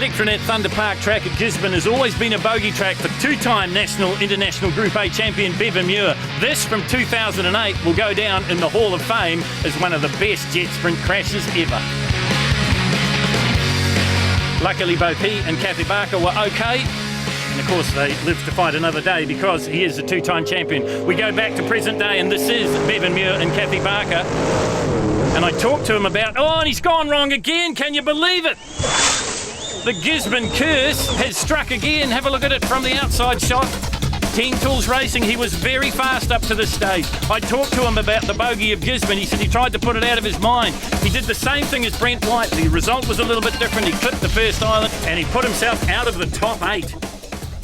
Electronet Thunder Park track at Gisborne has always been a bogey track for two-time National International Group A champion Bevan Muir. This from 2008 will go down in the Hall of Fame as one of the best Jetsprint crashes ever. Luckily both he and Kathy Barker were okay, and of course they live to fight another day because he is a two-time champion. We go back to present day, and this is Bevan Muir and Kathy Barker. And I talked to him about, and he's gone wrong again, can you believe it? The Gisborne curse has struck again. Have a look at it from the outside shot. Team Tools Racing, he was very fast up to this stage. I talked to him about the bogey of Gisborne. He said he tried to put it out of his mind. He did the same thing as Brent White. The result was a little bit different. He clipped the first island and he put himself out of the top 8.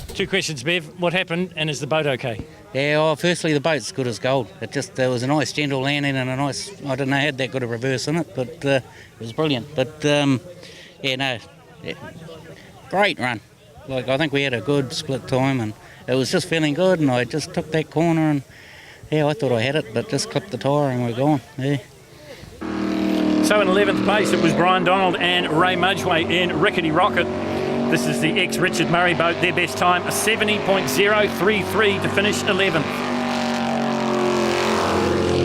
Two questions, Bev. What happened, and is the boat okay? Yeah, well, firstly, the boat's good as gold. There was a nice gentle landing and a nice, I don't know, had that good a reverse in it, but it was brilliant. But, great run. I think we had a good split time, and it was just feeling good, and I just took that corner, and, I thought I had it, but just clipped the tyre and we're gone, yeah. So in 11th place, it was Brian Donald and Ray Mudgeway in Rickety Rocket. This is the ex-Richard Murray boat, their best time, a 70.033 to finish 11th.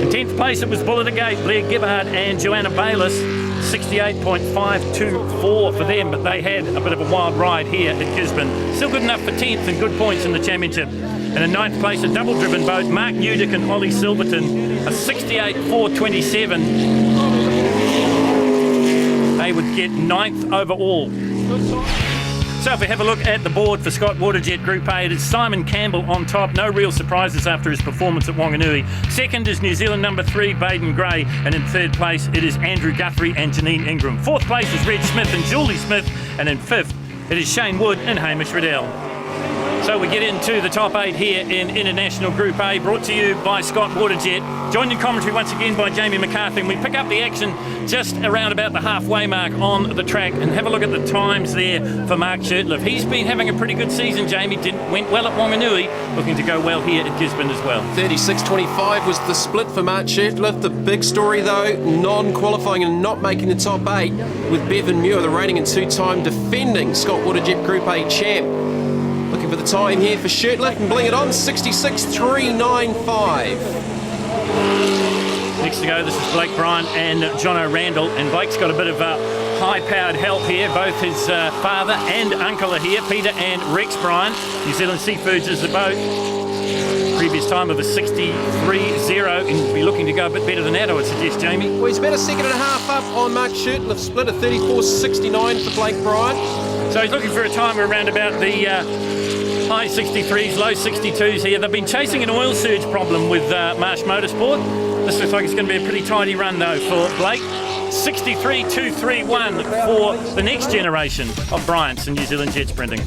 In 10th place, it was Bullet Gate, Blair Gibbard and Joanna Bayliss, 68.524 for them, but they had a bit of a wild ride here at Gisborne. Still good enough for 10th and good points in the championship. And in 9th place, a double-driven boat, Mark Newdick and Ollie Silverton, a 68.427. They would get 9th overall. So if we have a look at the board for Scott Waterjet Group A, it is Simon Campbell on top. No real surprises after his performance at Wanganui. Second is New Zealand number 3, Baden Gray. And in third place, it is Andrew Guthrie and Janine Ingram. Fourth place is Reg Smith and Julie Smith. And in fifth, it is Shane Wood and Hamish Riddell. So we get into the top 8 here in International Group A, brought to you by Scott Waterjet. Joined in commentary once again by Jamie McCarthy. And we pick up the action just around about the halfway mark on the track, and have a look at the times there for Mark Shirtliff. He's been having a pretty good season, Jamie. Went well at Wanganui, looking to go well here at Gisborne as well. 36.25 was the split for Mark Shirtliff. The big story though, non-qualifying and not making the top 8 with Bevan Muir, the reigning and two-time defending Scott Waterjet Group A champ. Looking for the time here for Shirtliff and bling it on, 66.395. Next to go, this is Blake Bryan and Jono Randall, and Blake's got a bit of high-powered help here. Both his father and uncle are here, Peter and Rex Bryan. New Zealand Seafoods is the boat. Previous time of a 63.0, and we'll be looking to go a bit better than that, I would suggest, Jamie. Well, he's about a second and a half up on Mark Shirtliff, split at 34.69 for Blake Bryan. So he's looking for a time around about the high 63s, low 62s here. They've been chasing an oil surge problem with Marsh Motorsport. This looks like it's going to be a pretty tidy run though for Blake. 63.231 for the next generation of Bryants in New Zealand jet sprinting.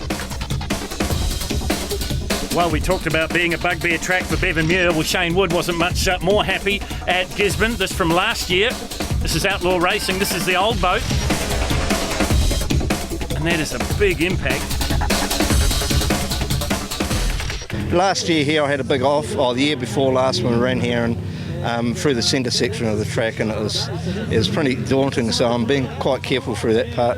Well, we talked about being a bugbear track for Bevan Muir. Well, Shane Wood wasn't much more happy at Gisborne. This from last year. This is Outlaw Racing. This is the old boat. And that is a big impact. Last year here I had a big off, the year before last when we ran here and through the centre section of the track, and it was pretty daunting, so I'm being quite careful through that part.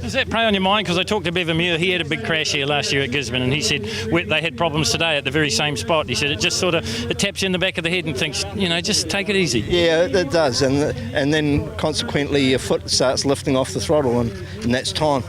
Does that play on your mind? Because I talked to Bevan Muir, he had a big crash here last year at Gisborne, and he said they had problems today at the very same spot. He said it just it taps you in the back of the head and thinks, just take it easy. Yeah, it does, and then consequently your foot starts lifting off the throttle, and that's time.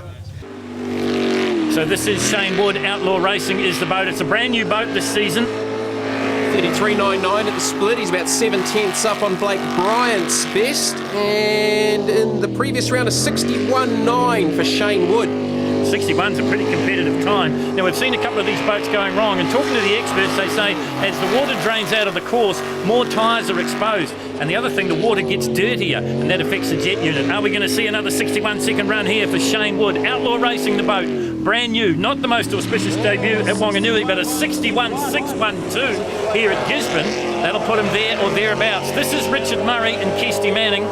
So this is Shane Wood. Outlaw Racing is the boat. It's a brand new boat this season. 33.99 at the split. He's about 7/10ths up on Blake Bryant's best. And in the previous round, a 61.9 for Shane Wood. 61's a pretty competitive time. Now, we've seen a couple of these boats going wrong, and talking to the experts, they say as the water drains out of the course, more tyres are exposed. And the other thing, the water gets dirtier, and that affects the jet unit. Are we going to see another 61-second run here for Shane Wood? Outlaw Racing the boat, brand new, not the most auspicious debut at Wanganui, but a 61.612 here at Gisborne. That'll put him there or thereabouts. This is Richard Murray and Kirsty Manning.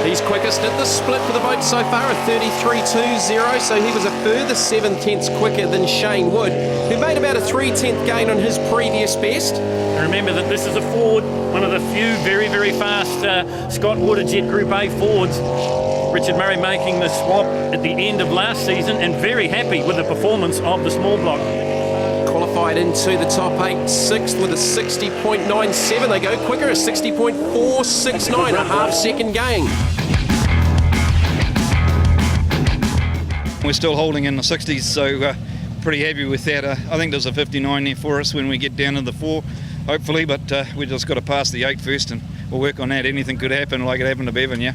He's quickest at the split for the boat so far, a 33.20, so he was a further 7/10ths quicker than Shane Wood, who made about a 3/10th gain on his previous best. And remember that this is a Ford, one of the few very, very fast Scott Waterjet Group A Fords. Richard Murray making the swap at the end of last season and very happy with the performance of the small block. Qualified into the top 8, sixth with a 60.97. They go quicker, a 60.469, a half-second gain. We're still holding in the 60s, so pretty happy with that. I think there's a 59 there for us when we get down to the 4, hopefully, but we just got to pass the 8 first and we'll work on that. Anything could happen like it happened to Bevan, yeah.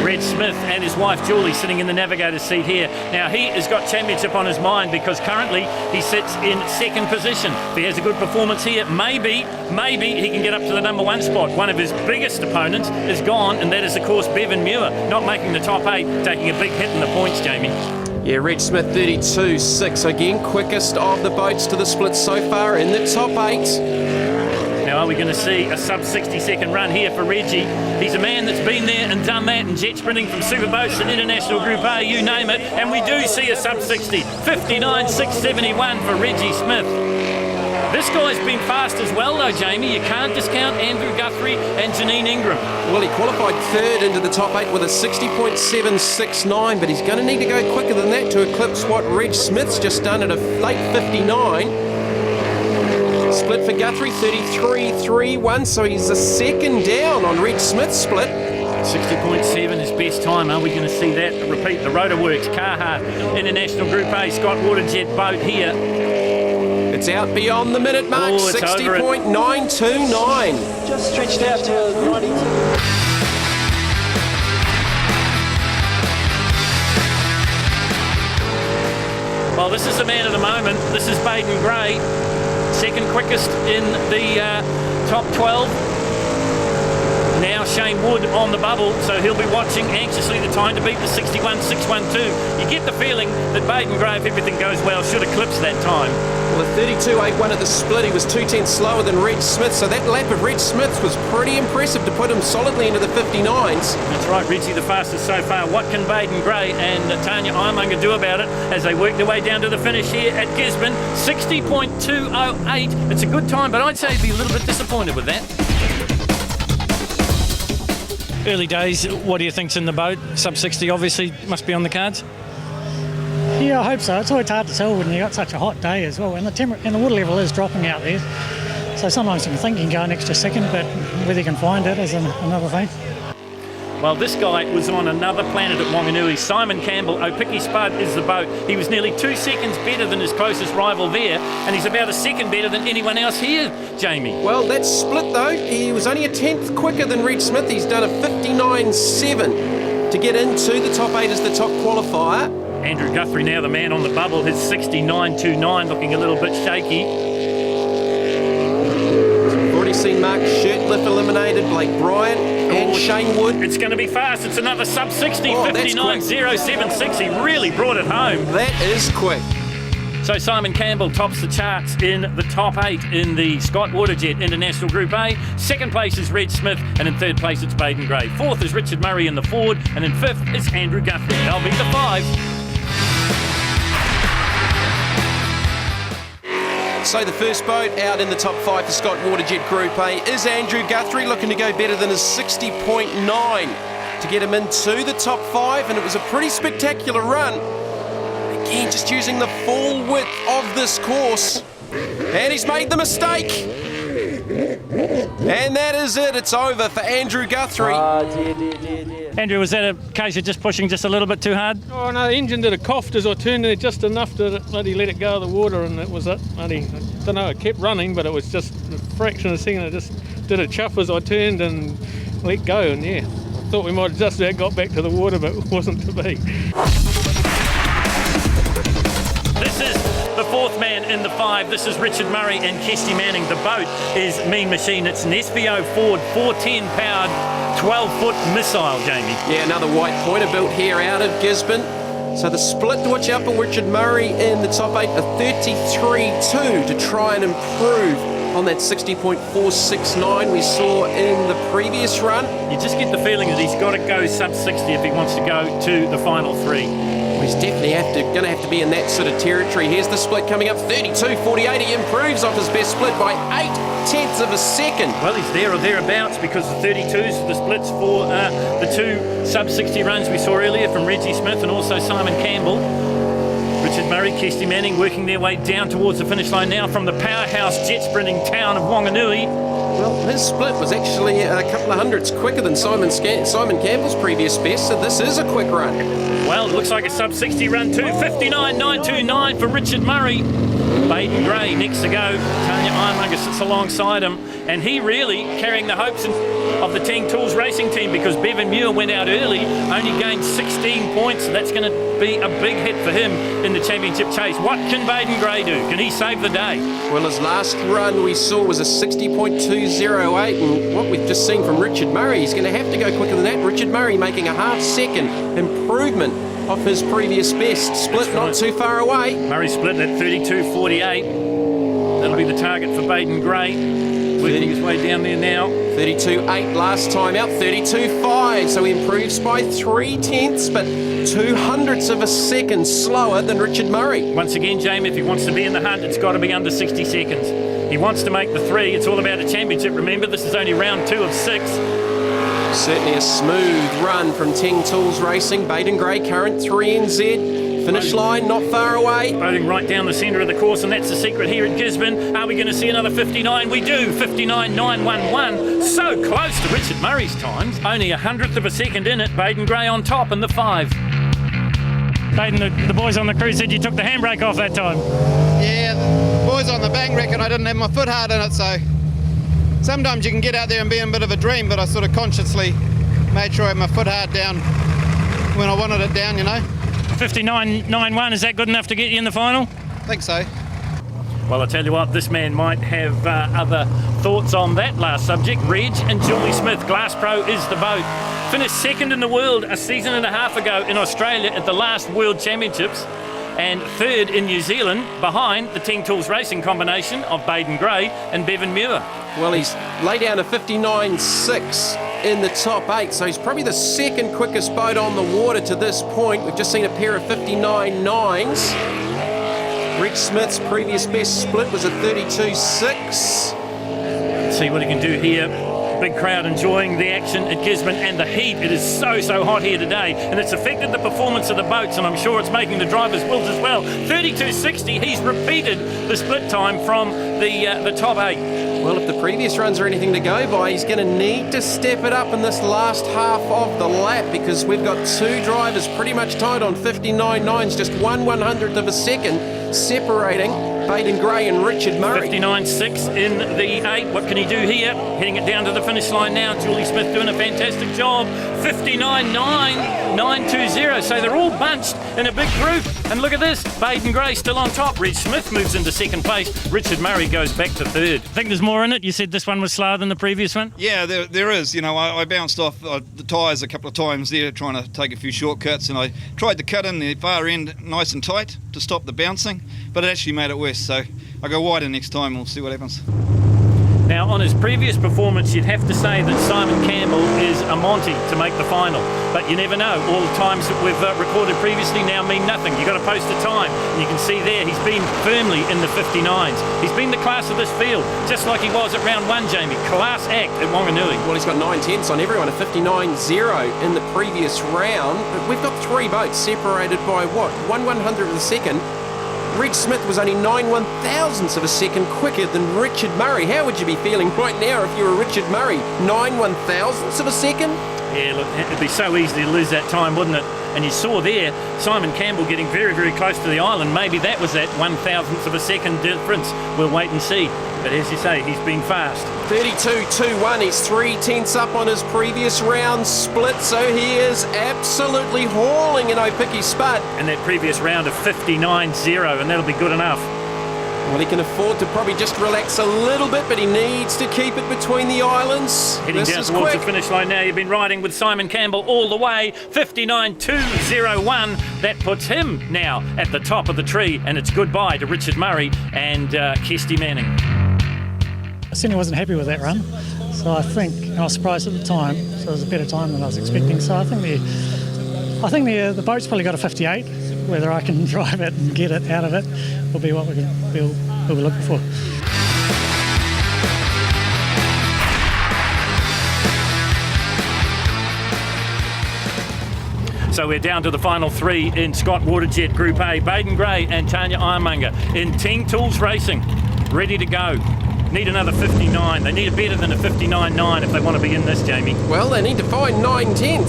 Red Smith and his wife Julie sitting in the navigator's seat here. Now he has got championship on his mind because currently he sits in second position. If he has a good performance here, maybe he can get up to the number 1 spot. One of his biggest opponents is gone, and that is of course Bevan Muir, not making the top 8, taking a big hit in the points, Jamie. Yeah, Red Smith 32.6, again quickest of the boats to the split so far in the top 8. Now, are we going to see a sub 60-second run here for Reggie? He's a man that's been there and done that in jet sprinting from super boats and international Group A, you name it, and we do see a sub 60. 59.671 for Reggie Smith. This guy's been fast as well though, Jamie. You can't discount Andrew Guthrie and Janine Ingram. Well, he qualified third into the top 8 with a 60.769, but he's going to need to go quicker than that to eclipse what Reg Smith's just done at a late 59. Split for Guthrie, 33.31, so he's a second down on Reg Smith's split. 60.7 is best time. Are we going to see that repeat? The Rotorworks, Carhartt, International Group A, Scott Waterjet boat here. It's out beyond the minute mark, 60.929. Just stretched out to 92. Well, this is the man of the moment. This is Baden Gray, second quickest in the top 12. Now Shane Wood on the bubble, so he'll be watching anxiously the time to beat the 61.612. You get the feeling that Baden Gray, if everything goes well, should eclipse that time. Well, the 32.81 at the split, he was 2 tenths slower than Reg Smith, so that lap of Reg Smith's was pretty impressive to put him solidly into the 59s. That's right, Reggie the fastest so far. What can Baden Gray and Tanya Ironmonger do about it as they work their way down to the finish here at Gisborne? 60.208. It's a good time, but I'd say he'd be a little bit disappointed with that. Early days, what do you think's in the boat? Sub 60 obviously must be on the cards. Yeah, I hope so. It's always hard to tell when you've got such a hot day as well, and the water level is dropping out there. So sometimes you can think you can go an extra second, but whether you can find it is another thing. Well, this guy was on another planet at Wanganui. Simon Campbell, Opiki Spud is the boat. He was nearly 2 seconds better than his closest rival there, and he's about a second better than anyone else here, Jamie. Well, that's split though. He was only a 10th quicker than Reg Smith. He's done a 59.7 to get into the top 8 as the top qualifier. Andrew Guthrie now the man on the bubble, his 69.29 looking a little bit shaky. We've already seen Mark Shirtliff eliminated, Blake Bryant and Shane Wood. It's going to be fast. It's another sub 60, 59.076. He really brought it home. That is quick. So Simon Campbell tops the charts in the top 8 in the Scott Waterjet International Group A. Second place is Reg Smith, and in third place it's Baden Gray. Fourth is Richard Murray in the Ford, and in fifth is Andrew Guthrie. They'll be the 5. So the first boat out in the top 5 for Scott Waterjet Group A is Andrew Guthrie, looking to go better than his 60.9 to get him into the top 5, and it was a pretty spectacular run. Again, just using the full width of this course. And he's made the mistake. And that is it. It's over for Andrew Guthrie. Andrew, was that a case of just pushing just a little bit too hard? Oh no, the engine did a cough as I turned it just enough to bloody let it go of the water, and it was it. Bloody, I don't know, it kept running, but it was just a fraction of a second. It just did a chuff as I turned and let go, and yeah, I thought we might have just about got back to the water, but it wasn't to be. This is the fourth man in the 5. This is Richard Murray and Kirsty Manning. The boat is Mean Machine. It's an SVO Ford 410 powered 12-foot missile, Jamie. Yeah, another white pointer built here out of Gisborne. So the split to watch out for Richard Murray in the top 8, a 33.2 to try and improve on that 60.469 we saw in the previous run. You just get the feeling that he's got to go sub 60 if he wants to go to the final 3. He's definitely going to have to be in that sort of territory. Here's the split coming up, 32.48. He improves off his best split by 0.8 of a second. Well, he's there or thereabouts because the 32s are the splits for the two sub-60 runs we saw earlier from Reggie Smith and also Simon Campbell. Richard Murray, Kirsty Manning working their way down towards the finish line now from the powerhouse jet-sprinting town of Wanganui. Well, his split was actually a couple of hundredths quicker than Simon Campbell's previous best, so this is a quick run. Well, it looks like a sub-60 run too. 59.929 for Richard Murray. Baden Gray next to go. Tanya Ironmonger sits alongside him, and he really carrying the hopes of the Ting Tools racing team because Bevan Muir went out early, only gained 16 points. That's going to be a big hit for him in the championship chase. What can Baden Gray do? Can he save the day? Well, his last run we saw was a 60.208, and what we've just seen from Richard Murray, he's going to have to go quicker than that. Richard Murray making a half-second improvement off his previous best. Split not too far away. Murray split at 32.48. That'll be the target for Baden Gray. Working his way down there now. 32.8 last time out, 32.5. So he improves by 0.3, but 0.02 of a second slower than Richard Murray. Once again, Jamie, if he wants to be in the hunt, it's got to be under 60 seconds. He wants to make the 3. It's all about a championship. Remember, this is only round 2 of 6. Certainly a smooth run from Ting Tools Racing. Baden Gray, current 3NZ. Finish line not far away. Boating right down the centre of the course, and that's the secret here at Gisborne. Are we going to see another 59? We do. 59.911. So close to Richard Murray's times. Only 100th of a second in it. Baden Gray on top in the 5. Baden, the boys on the crew said you took the handbrake off that time. Yeah, the boys on the bank reckon I didn't have my foot hard in it, so sometimes you can get out there and be in a bit of a dream, but I sort of consciously made sure I had my foot hard down when I wanted it down, you know. 59.91, is that good enough to get you in the final? I think so. Well, I tell you what, this man might have other thoughts on that last subject. Reg and Julie Smith, Glass Pro is the boat. Finished second in the world a season and a half ago in Australia at the last World Championships, and third in New Zealand behind the Ting Tools Racing combination of Baden Gray and Bevan Muir. Well, he's laid down a 59.6 in the top 8, so he's probably the second quickest boat on the water to this point. We've just seen a pair of 59.9s. Reg Smith's previous best split was a 32.6. Let's see what he can do here. Big crowd enjoying the action at Gisborne and the heat. It is so hot here today, and it's affected the performance of the boats, and I'm sure it's making the drivers wilt as well. 32.60, he's repeated the split time from the top 8. Well, if the previous runs are anything to go by, he's going to need to step it up in this last half of the lap because we've got 2 drivers pretty much tied on 59.9s, just 1/100th of a second separating Baden Gray and Richard Murray. 59.6 in the 8. What can he do here? Heading it down to the finish line now. Julie Smith doing a fantastic job. 59.920. So they're all bunched in a big group. And look at this. Baden Gray still on top. Reg Smith moves into second place. Richard Murray goes back to third. I think there's more in it. You said this one was slower than the previous one? Yeah, there is. You know, I bounced off the tyres a couple of times there trying to take a few shortcuts, and I tried to cut in the far end nice and tight to stop the bouncing, but it actually made it worse. So I go wider next time. We'll see what happens. Now, on his previous performance, you'd have to say that Simon Campbell is a Monty to make the final. But you never know. All the times that we've recorded previously now mean nothing. You've got to post a time. And you can see there, he's been firmly in the 59s. He's been the class of this field, just like he was at round 1, Jamie. Class act at Wanganui. Well, he's got 9/10ths on everyone, a 59.0 in the previous round. But we've got 3 boats separated by, what, 1/100th of a second. Reg Smith was only 9/1000ths of a second quicker than Richard Murray. How would you be feeling right now if you were Richard Murray? 9/1000ths of a second? Yeah, look, it'd be so easy to lose that time, wouldn't it? And you saw there, Simon Campbell getting very close to the island. Maybe that was that 1/1000th of a second difference. We'll wait and see. But as you say, he's been fast. 32.21. He's 3/10ths up on his previous round split, so he is absolutely hauling in Opiki Spud. And that previous round of 59.0, and that'll be good enough. Well, he can afford to probably just relax a little bit, but he needs to keep it between the islands. Heading down towards the finish line now. You've been riding with Simon Campbell all the way. 59.201. That puts him now at the top of the tree, and it's goodbye to Richard Murray and Kirsty Manning. I certainly wasn't happy with that run, so I think I was surprised at the time. So it was a better time than I was expecting. So I think the boat's probably got a 58. whether I can drive it and get it out of it will be what we'll be looking for. So we're down to the final three in Scott Waterjet Group A. Baden Gray and Tanya Ironmonger in Team Tools Racing, ready to go. Need another 59. They need a better than a 59.9 if they want to be in this, Jamie. Well, they need to find 9/10.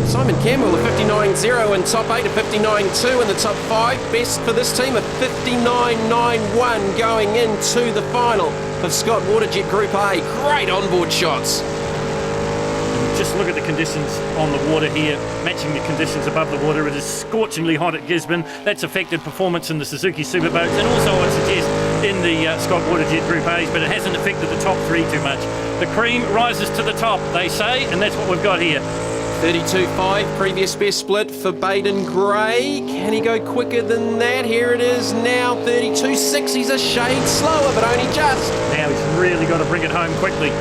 Simon Campbell, a 59.0 in top 8, a 59.2 in the top 5. Best for this team, a 59.91 going into the final of Scott Waterjet Group A. Great onboard shots. Just look at the conditions on the water here, matching the conditions above the water. It is scorchingly hot at Gisborne. That's affected performance in the Suzuki Superboats and also, I'd suggest, in the Scott Waterjet Group A's, but it hasn't affected the top three too much. The cream rises to the top, they say, and that's what we've got here. 32.5, previous best split for Baden Gray. Can he go quicker than that? Here it is now, 32.6. He's a shade slower, but only just. Now he's really got to bring it home quickly.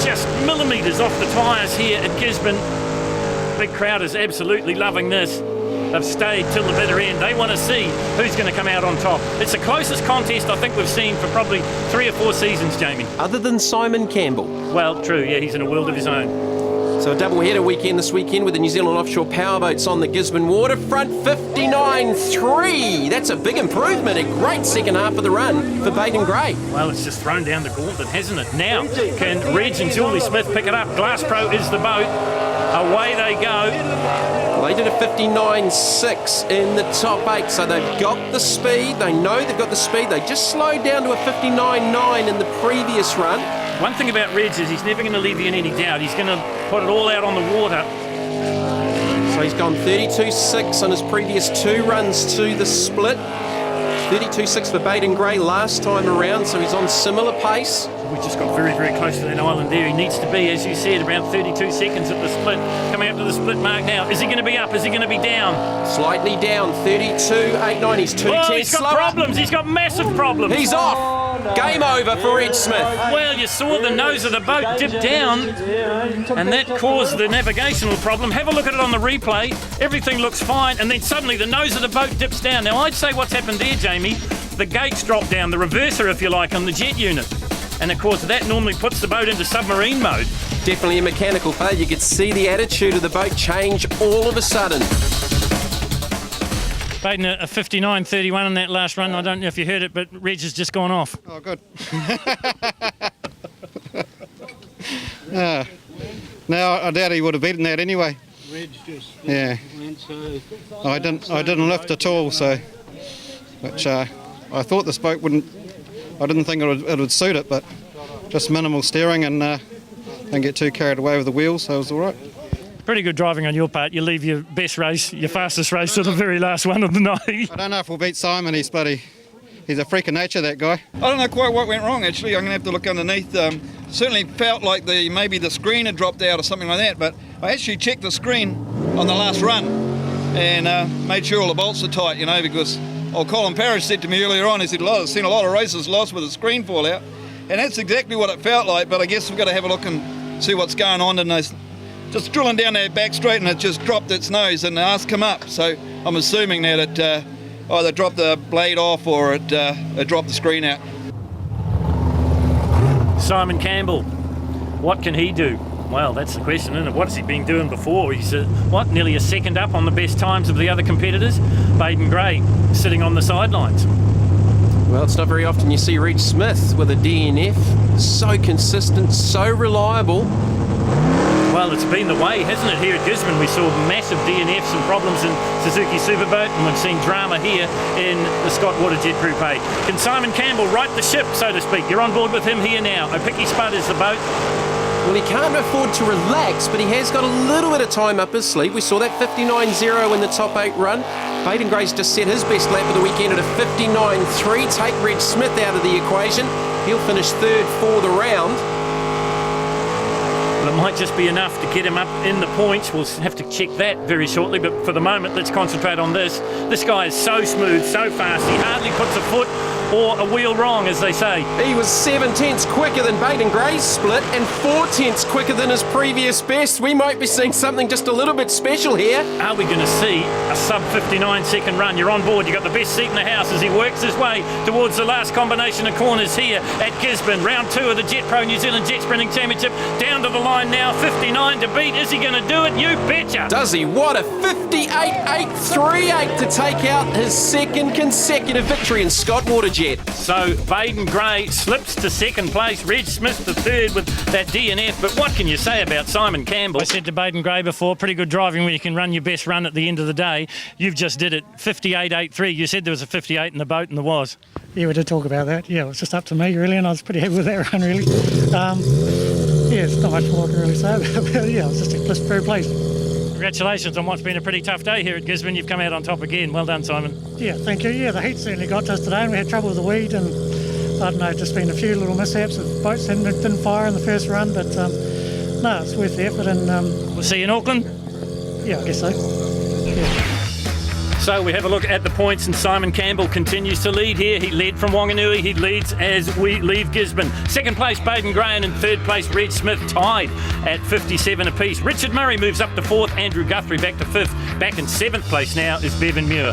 Just millimetres off the tyres here at Gisborne. Big crowd is absolutely loving this. They've stayed till the bitter end. They want to see who's going to come out on top. It's the closest contest I think we've seen for probably 3 or 4 seasons, Jamie. Other than Simon Campbell. Well, true, yeah, he's in a world of his own. So a double-header weekend this weekend with the New Zealand offshore powerboats on the Gisborne waterfront. 59.3. That's a big improvement. A great second half of the run for Baden Gray. Well, it's just thrown down the gauntlet, hasn't it? Now, can Reg and Julie Smith pick it up? Glass Pro is the boat. Away they go. Well, they did a 59.6 in the top 8, so they've got the speed. They know they've got the speed. They just slowed down to a 59.9 in the previous run. One thing about Reg is he's never going to leave you in any doubt. He's going to put it all out on the water. So he's gone 32.6 on his previous 2 runs to the split. 32.6 for Baden Gray last time around, so he's on similar pace. We just got very, very close to that island there. He needs to be, as you said, around 32 seconds at the split. Coming up to the split mark now. Is he going to be up? Is he going to be down? Slightly down, 32.89. He's 2 tenths he's got slower. Problems. He's got massive problems. He's off. Game over for Ed Smith. Well, you saw the nose of the boat dip down, and that caused the navigational problem. Have a look at it on the replay. Everything looks fine, and then suddenly the nose of the boat dips down. Now, I'd say what's happened there, Jamie, the gates dropped down, the reverser, if you like, on the jet unit. And, of course, that normally puts the boat into submarine mode. Definitely a mechanical failure. You could see the attitude of the boat change all of a sudden. Baden a 59.31 in that last run. I don't know if you heard it, but Reg has just gone off. Oh, good. Now I doubt he would have beaten that anyway. Reg just yeah. went so. I didn't lift at all, so which I thought this boat wouldn't. I didn't think it would suit it, but just minimal steering and didn't get too carried away with the wheels, so it was all right. Pretty good driving on your part. You leave your best race, your fastest race, to the very last one of the night. I don't know if we'll beat Simon. He's a freak of nature, that guy. I don't know quite what went wrong, actually. I'm going to have to look underneath. Certainly felt like maybe the screen had dropped out or something like that, but I actually checked the screen on the last run and made sure all the bolts are tight, because old Colin Parrish said to me earlier on, he said, I've seen a lot of races lost with the screen fall out, and that's exactly what it felt like, but I guess we've got to have a look and see what's going on in those. Just drilling down that back straight and it just dropped its nose and the arse come up. So I'm assuming that it either dropped the blade off or it dropped the screen out. Simon Campbell, what can he do? Well, that's the question, isn't it? What has he been doing before? He's, nearly a second up on the best times of the other competitors. Baden Gray sitting on the sidelines. Well, it's not very often you see Reg Smith with a DNF. So consistent, so reliable. Well, it's been the way, hasn't it, here at Guzman? We saw massive DNFs and problems in Suzuki Superboat, and we've seen drama here in the Scott Waterjet Group A. Can Simon Campbell right the ship, so to speak? You're on board with him here now. Opiki Spud is the boat. Well, he can't afford to relax, but he has got a little bit of time up his sleeve. We saw that 59.0 in the top 8 run. Baden Gray's just set his best lap of the weekend at a 59.3. Take Reg Smith out of the equation. He'll finish 3rd for the round. Well, it might just be enough to get him up in the points. We'll have to check that very shortly, but for the moment, let's concentrate on this. This guy is so smooth, so fast. He hardly puts a foot or a wheel wrong, as they say. He was 7/10 quicker than Baden Gray's split and 4/10 quicker than his previous best. We might be seeing something just a little bit special here. Are we going to see a sub 59 second run? You're on board. You've got the best seat in the house as he works his way towards the last combination of corners here at Gisborne. Round 2 of the Jet Pro New Zealand Jet Sprinting Championship. Down to the line now, 59 to beat. Is he going to do it? You betcha. Does he? What a 58.838 to take out his second consecutive victory in Scott Waterjet. So Baden Gray slips to second place. Reg Smith to third with that DNF. But what can you say about Simon Campbell? I said to Baden Gray before, pretty good driving when you can run your best run at the end of the day. You've just did it, 58.83. You said there was a 58 in the boat, and there was. Yeah, we did talk about that. Yeah, it was just up to me, really, and I was pretty happy with that run, really. Yeah, it's not much more I can really say about it. Yeah, I was just very pleased. Congratulations on what's been a pretty tough day here at Gisborne. You've come out on top again. Well done, Simon. Yeah, thank you. Yeah, the heat certainly got to us today, and we had trouble with the weed, and I don't know, just been a few little mishaps. The boats didn't fire in the first run, but no, it's worth the effort. And we'll see you in Auckland. Yeah, I guess so. Yeah. So we have a look at the points, and Simon Campbell continues to lead here. He led from Wanganui. He leads as we leave Gisborne. Second place, Baden Gray, and in third place, Reg Smith, tied at 57 apiece. Richard Murray moves up to fourth. Andrew Guthrie back to fifth. Back in seventh place now is Bevan Muir.